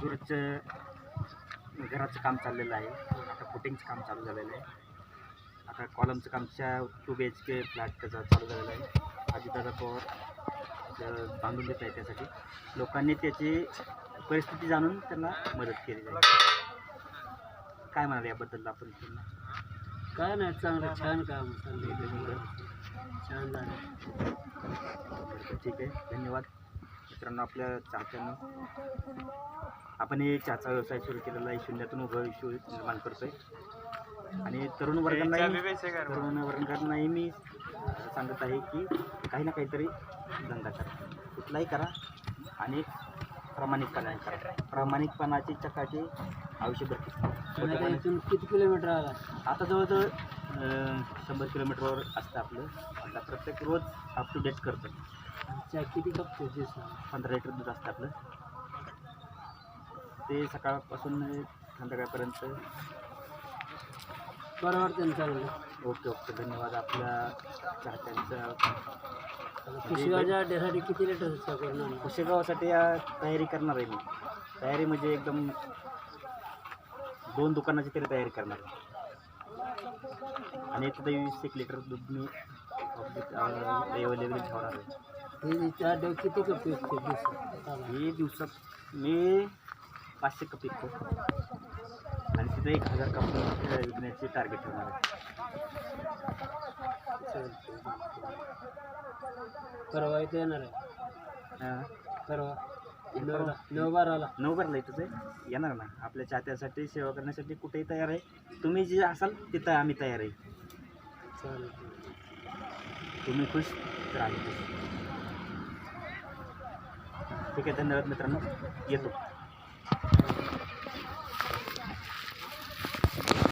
लायसूरचं घराचं काम चाललेलं आहे. आता फुटिंगचं काम चालू झालेलं आहे. आता कॉलमचं कामच्या 2 BHK फ्लॅट त्याचा चालू झालेला आहे. अजितदादा पवार बांधून देत आहे. त्यासाठी लोकांनी त्याची परिस्थिती जाणून त्यांना मदत केली जाईल. काय म्हणाल याबद्दल आपण पुन्हा? काय नाही, चांगलं छान काम चाललं, छान झालं. ठीक आहे, धन्यवाद मित्रांनो. आपल्या चाहत्यांना आपण हे चहाचा व्यवसाय सुरू केलेला आहे. शून्यातून उभं विश्व निर्माण करतोय आणि तरुण वर्गांनाही मी सांगत आहे की काही ना काहीतरी धंदा करा, कुठलाही करा आणि प्रामाणिकपणाने करा. प्रामाणिकपणाची चकाकी आयुष्यभर. इथून किती किलोमीटर आला? आता जवळजवळ 100 किलोमीटरवर असतं आपलं. आता प्रत्येक रोज अप टू डेट करतं. चहा किती कप दिवस? 15 लिटर दूध असतं आपलं. ते सकाळपासून संध्याकाळपर्यंत. परवडतं चाललं. ओके, धन्यवाद. आपल्या चाहत्यांचं कुशेगावच्या अड्ड्यासाठी किती लिटर चहा करणार? कुशेगावसाठी तयारी करणार आहे मी. तयारी म्हणजे एकदम 2 दुकानाची तरी तयारी करणार आहे. आणि तिथं 20 लिटर दूध मी अवेलेबल ठेवणार आहे. हे चहा किती कप विकते ही दिवसात मी 500 कप विकतो आणि तिथं 1000 कप विकण्याचे टार्गेट ठेवणार आहे. परवा इथे येणार आहे. परवा 9/12 इथंच आहे. येणार ना. आपल्या चाहत्यासाठी सेवा करण्यासाठी कुठेही तयार आहे. तुम्ही जे असाल तिथं आम्ही तयार आहे. चालेल. तुम्ही खुश तर आम्ही खुश. ठीक आहे, धन्यवाद मित्रांनो. येतो.